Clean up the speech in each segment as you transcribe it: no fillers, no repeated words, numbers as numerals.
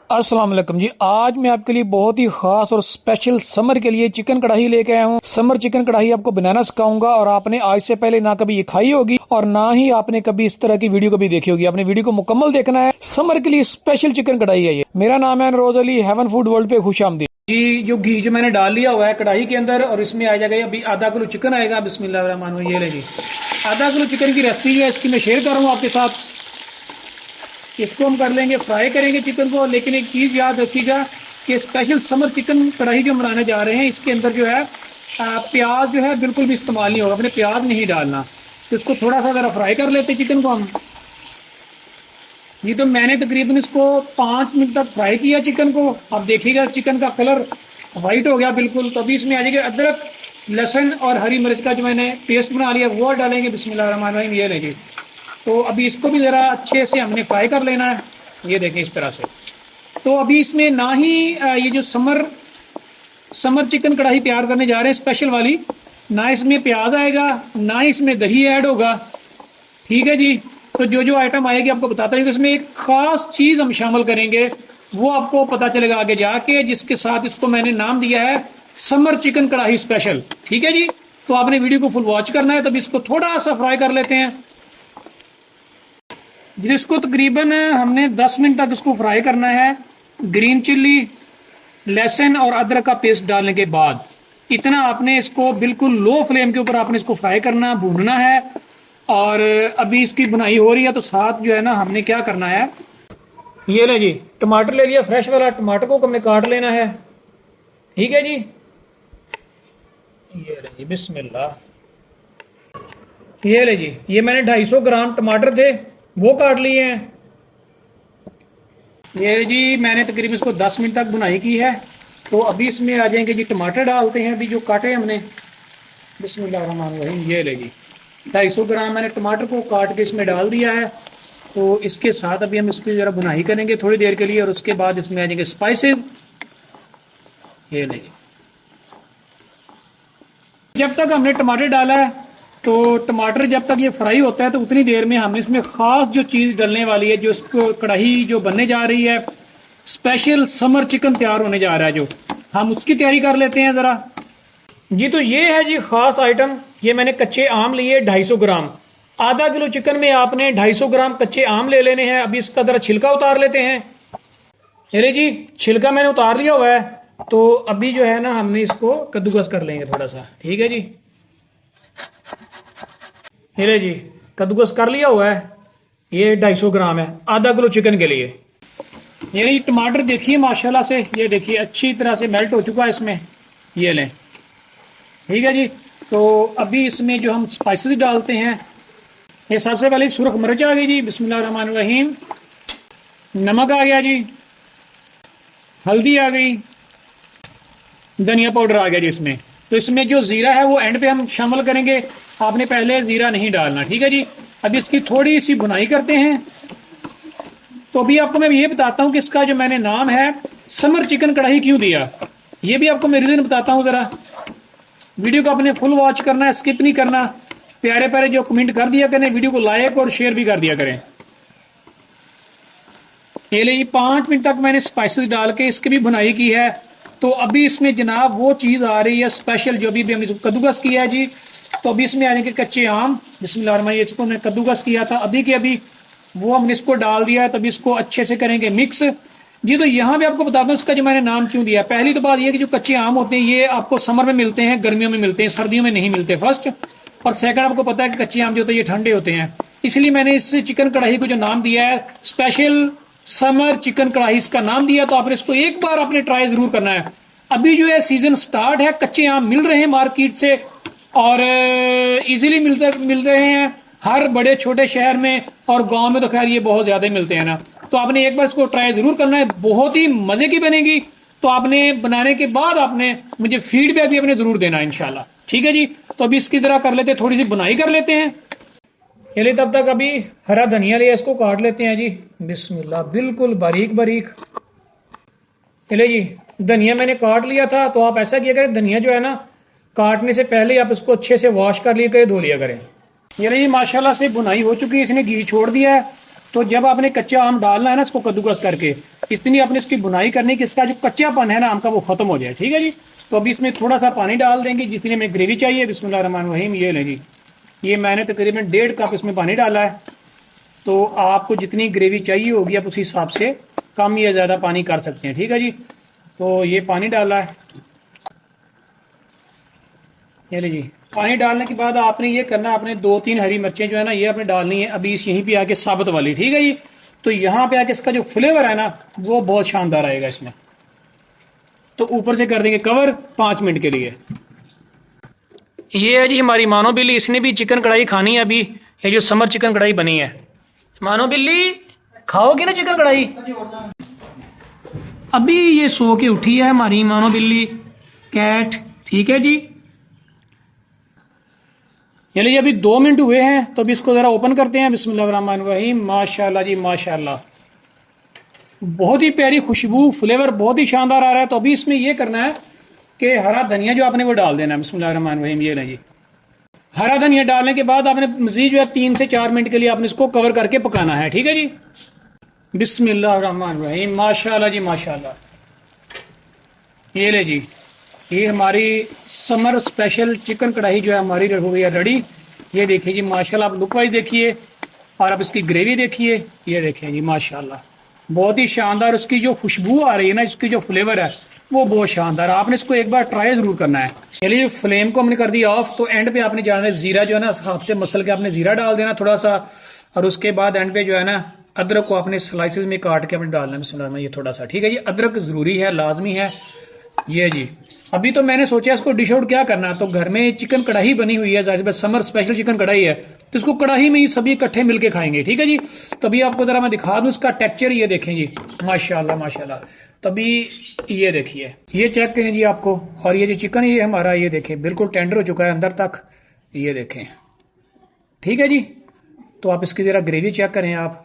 अस्सलाम वालेकुम जी। आज मैं आपके लिए बहुत ही खास और स्पेशल समर के लिए चिकन कढ़ाई लेके आया हूँ। समर चिकन कढ़ाई आपको बनाना सिखाऊंगा और आपने आज से पहले ना कभी ये खाई होगी और ना ही आपने कभी इस तरह की वीडियो कभी देखी होगी। आपने वीडियो को मुकम्मल देखना है। समर के लिए स्पेशल चिकन कढ़ाई है ये। मेरा नाम है नरोज अली, हेवन फूड वर्ल्ड पे खुश आमदीद जी। जो घी जो मैंने डाल लिया हुआ है कढ़ाई के अंदर और इसमें आ जाएगा अभी आधा किलो चिकन आएगा। बिस्मिल्लाहिर्रहमानिर्रहीम। ये ले जी, आधा किलो चिकन की रेसिपी है, इसकी मैं शेयर कर रहा हूँ आपके साथ। इसको हम कर लेंगे, फ्राई करेंगे चिकन को। लेकिन एक चीज़ याद रखिएगा कि स्पेशल समर चिकन कढ़ाई जो बनाने जा रहे हैं इसके अंदर जो है प्याज जो है बिल्कुल भी इस्तेमाल नहीं होगा। अपने प्याज नहीं डालना। तो इसको थोड़ा सा ज़रा फ्राई कर लेते चिकन को हम। ये तो मैंने तकरीबन इसको 5 मिनट तक फ्राई किया चिकन को। अब देखिएगा चिकन का कलर वाइट हो गया बिल्कुल। तो अभी इसमें आ जाएगा अदरक, लहसुन और हरी मिर्च का जो मैंने पेस्ट बना लिया वो डालेंगे। बिस्मिल्लाहिर्रहमानिर्रहीम। ये लेंगे। तो अभी इसको भी ज़रा अच्छे से हमने फ्राई कर लेना है। ये देखें इस तरह से। तो अभी इसमें ना ही ये जो समर चिकन कढ़ाई तैयार करने जा रहे हैं स्पेशल वाली, ना इसमें प्याज आएगा ना इसमें दही ऐड होगा। ठीक है जी। तो जो जो आइटम आएगी आपको बताता हूँ कि इसमें एक ख़ास चीज़ हम शामिल करेंगे, वो आपको पता चलेगा आगे जाके, जिसके साथ इसको मैंने नाम दिया है समर चिकन कढ़ाई स्पेशल। ठीक है जी। तो आपने वीडियो को फुल वॉच करना है। तो अभी इसको थोड़ा सा फ्राई कर लेते हैं जिसको तकरीबन हमने 10 मिनट तक इसको फ्राई करना है। ग्रीन चिल्ली, लहसुन और अदरक का पेस्ट डालने के बाद इतना आपने इसको बिल्कुल लो फ्लेम के ऊपर आपने इसको फ्राई करना, भूनना है। और अभी इसकी बुनाई हो रही है तो साथ जो है ना हमने क्या करना है, ये ले जी टमाटर ले लिया, फ्रेश वाला टमाटर को हमने काट लेना है। ठीक है जी। ये ले जी, बिस्मिल्लाह। ये ले जी, ये मैंने 250 ग्राम टमाटर थे वो काट लिए हैं। ये जी मैंने तकरीबन इसको 10 मिनट तक बुनाई की है। तो अभी इसमें आ जाएंगे जी, टमाटर डालते हैं अभी जो काटे हमने। बिस्मिल्लाहिर्रहमानिर्रहीम। ये ले जी 250 ग्राम मैंने टमाटर को काट के इसमें डाल दिया है। तो इसके साथ अभी हम इसकी ज़रा बुनाई करेंगे थोड़ी देर के लिए और उसके बाद इसमें आ जाएंगे स्पाइसेस। ये ले जी, जब तक हमने टमाटर डाला है तो टमाटर जब तक ये फ्राई होता है तो उतनी देर में हम इसमें ख़ास जो चीज़ डलने वाली है, जो इसको कढ़ाई जो बनने जा रही है, स्पेशल समर चिकन तैयार होने जा रहा है, जो हम उसकी तैयारी कर लेते हैं ज़रा जी। तो ये है जी ख़ास आइटम। ये मैंने कच्चे आम लिए 250 ग्राम। आधा किलो चिकन में आपने 250 ग्राम कच्चे आम ले लेने हैं। अभी इसका ज़रा छिलका उतार लेते हैं। अरे जी छिलका मैंने उतार लिया हुआ है। तो अभी जो है ना हमने इसको कद्दूकस कर लेंगे थोड़ा सा। ठीक है जी। ये जी कद्दूकस कर लिया हुआ है। ये 250 ग्राम है आधा किलो चिकन के लिए। ये टमाटर देखिए माशाल्लाह से, ये देखिए अच्छी तरह से मेल्ट हो चुका है इसमें। ये लें। ठीक है जी। तो अभी इसमें जो हम स्पाइसेस डालते हैं, ये सबसे पहले सुरख मिर्च आ गई जी, बिस्मिल्लाहिर्रहमानिर्रहीम। नमक आ गया जी, हल्दी आ गई, धनिया पाउडर आ गया जी इसमें। तो इसमें जो ज़ीरा है वो एंड पे हम शामिल करेंगे। आपने पहले ज़ीरा नहीं डालना। ठीक है जी। अभी इसकी थोड़ी सी बुनाई करते हैं। तो अभी आपको मैं ये बताता हूँ कि इसका जो मैंने नाम है समर चिकन कढ़ाई क्यों दिया, ये भी आपको मैं रीज़न बताता हूँ। ज़रा वीडियो को आपने फुल वॉच करना है, स्किप नहीं करना। प्यारे प्यारे जो कमेंट कर दिया करें, वीडियो को लाइक और शेयर भी कर दिया करें। ये ले 5 मिनट तक मैंने स्पाइसेस डाल के इसकी भी बुनाई की है। तो अभी इसमें जनाब वो चीज़ आ रही है स्पेशल जो भी हमने कद्दूकस किया है जी। तो अभी इसमें आ जाएंगे कच्चे आम। बिस्मिल्लाहिर्रहमानिर्रहीम। इसको हमने कद्दूकस किया था अभी के अभी, वो हमने इसको डाल दिया है। तभी इसको अच्छे से करेंगे मिक्स जी। तो यहाँ भी आपको बताता हूँ इसका जो मैंने नाम क्यों दिया। पहली तो बात यह कि जो कच्चे आम होते हैं ये आपको समर में मिलते हैं, गर्मियों में मिलते हैं, सर्दियों में नहीं मिलते फर्स्ट। और सेकंड आपको पता है कि कच्चे आम जो होते हैं ये ठंडे होते हैं। इसलिए मैंने इस चिकन कढ़ाई को जो नाम दिया है स्पेशल समर चिकन कढ़ाई इसका नाम दिया। तो आपने इसको एक बार आपने ट्राई जरूर करना है। अभी जो है सीजन स्टार्ट है, कच्चे आम मिल रहे हैं मार्केट से और इजीली मिल रहे हैं हर बड़े छोटे शहर में, और गांव में तो खैर ये बहुत ज्यादा मिलते हैं ना। तो आपने एक बार इसको ट्राई जरूर करना है, बहुत ही मजे की बनेगी। तो आपने बनाने के बाद आपने मुझे फीडबैक भी अपने जरूर देना इंशाल्लाह। ठीक है जी। तो अभी इसकी तरह कर लेते हैं, थोड़ी सी बुनाई कर लेते हैं। चलिए तब तक अभी हरा धनिया लिया, इसको काट लेते हैं जी। बिस्मिल्लाह, बिल्कुल बारीक बारीक। चलिए जी धनिया मैंने काट लिया था। तो आप ऐसा किया करें, धनिया जो है ना काटने से पहले आप इसको अच्छे से वॉश कर लिया करें, धो लिया करें। ये नहीं माशाल्लाह से बुनाई हो चुकी है, इसने घी छोड़ दिया है। तो जब आपने कच्चा आम डालना है ना इसको कद्दूकस करके, इतनी आपने इसकी बुनाई करनी कि इसका जो कच्चापन है ना आम का वो खत्म हो जाए। ठीक है जी। तो अभी इसमें थोड़ा सा पानी डाल देंगे जितनी हमें ग्रेवी चाहिए। बिस्मिल्लाहिर्रहमानिर्रहीम। ये लें जी, ये मैंने तकरीबन 1.5 कप इसमें पानी डाला है। तो आपको जितनी ग्रेवी चाहिए होगी आप उसी हिसाब से कम या ज़्यादा पानी कर सकते हैं। ठीक है जी। तो ये पानी डाला है, ये लीजिए। पानी डालने के बाद आपने ये करना, आपने 2-3 हरी मिर्चें जो है ना ये आपने डालनी है अभी इस यहीं पे आके साबुत वाली। ठीक है जी। तो यहाँ पे आके इसका जो फ्लेवर है ना वो बहुत शानदार आएगा इसमें। तो ऊपर से कर देंगे कवर 5 मिनट के लिए। ये है जी हमारी मानो बिल्ली, इसने भी चिकन कढ़ाई खानी है अभी। ये जो समर चिकन कढ़ाई बनी है, मानो बिल्ली खाओगे ना चिकन कढ़ाई? अभी ये सो के उठी है हमारी मानो बिल्ली कैट। ठीक है जी। ये लीजिए अभी 2 मिनट हुए हैं तो अभी इसको ज़रा ओपन करते हैं। बिस्मिल्लाहिर्रहमानिर्रहीम। माशाल्लाह जी माशाल्लाह, बहुत ही प्यारी खुशबू, फ्लेवर बहुत ही शानदार आ रहा है। तो अभी इसमें ये करना है कि हरा धनिया जो आपने वो डाल देना है। बिस्मिल्लाहिर्रहमानिर्रहीम। ये लीजिए, हरा धनिया डालने के बाद आपने मज़ीद जो है 3 से 4 मिनट के लिए आपने इसको कवर करके पकाना है। ठीक है जी। बिस्मिल्लाहिर्रहमानिर्रहीम। माशाल्लाह जी माशाल्लाह। ये ले जी, ये हमारी समर स्पेशल चिकन कढ़ाई जो है हमारी हो गई है रेडी। ये देखिए जी माशाल्लाह, आप लुक वाइज देखिए और आप इसकी ग्रेवी देखिए। ये देखिए जी माशाल्लाह, बहुत ही शानदार। उसकी जो खुशबू आ रही है ना, इसकी जो फ्लेवर है वो बहुत शानदार। आपने इसको एक बार ट्राई जरूर करना है। चलिए फ्लेम को हमने कर दिया ऑफ। तो एंड पे आपने जाना है जीरा जो है ना हाथ से मसल के आपने जीरा डाल देना थोड़ा सा, और उसके बाद एंड पे जो है ना अदरक को आपने स्लाइसेस में काट के आपने डालना है। बिस्मिल्लाह, ये थोड़ा सा। ठीक है जी, अदरक जरूरी है, लाजमी है। ये जी, अभी तो मैंने सोचा इसको डिश आउट क्या करना है। तो घर में चिकन कढ़ाई बनी हुई है, जाहिर बस समर स्पेशल चिकन कढ़ाई है तो इसको कढ़ाई में ही सभी इकट्ठे मिलके खाएंगे। ठीक है जी। तो अभी आपको जरा मैं दिखा दूं इसका टेक्सचर। ये देखें जी माशाल्लाह माशाल्लाह। तो अभी ये देखिए, ये चेक करें जी आपको। और ये जो चिकन ये हमारा, ये देखें बिल्कुल टेंडर हो चुका है अंदर तक। ये देखें। ठीक है जी। तो आप इसकी जरा ग्रेवी चेक करें आप।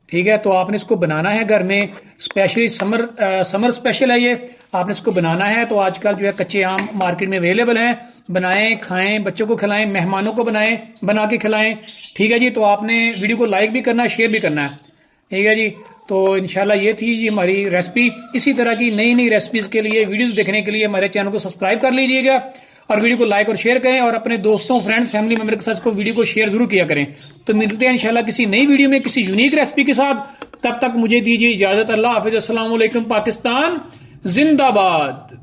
ठीक है। तो आपने इसको बनाना है घर में, स्पेशली समर स्पेशल है ये। आपने इसको बनाना है। तो आजकल जो है कच्चे आम मार्केट में अवेलेबल हैं, बनाएं खाएं, बच्चों को खिलाएं, मेहमानों को बना के खिलाएं। ठीक है जी। तो आपने वीडियो को लाइक भी करना है, शेयर भी करना है। ठीक है जी। तो इंशाल्लाह ये थी जी हमारी रेसिपी। इसी तरह की नई नई रेसिपीज़ के लिए, वीडियोस देखने के लिए हमारे चैनल को सब्सक्राइब कर लीजिएगा और वीडियो को लाइक और शेयर करें, और अपने दोस्तों, फ्रेंड्स, फैमिली मेंबर के साथ को वीडियो को शेयर जरूर किया करें। तो मिलते हैं इंशाल्लाह किसी नई वीडियो में किसी यूनिक रेसिपी के साथ। तब तक मुझे दीजिए इजाजत। अल्लाह हाफिज़। अस्सलाम वालेकुम। पाकिस्तान जिंदाबाद।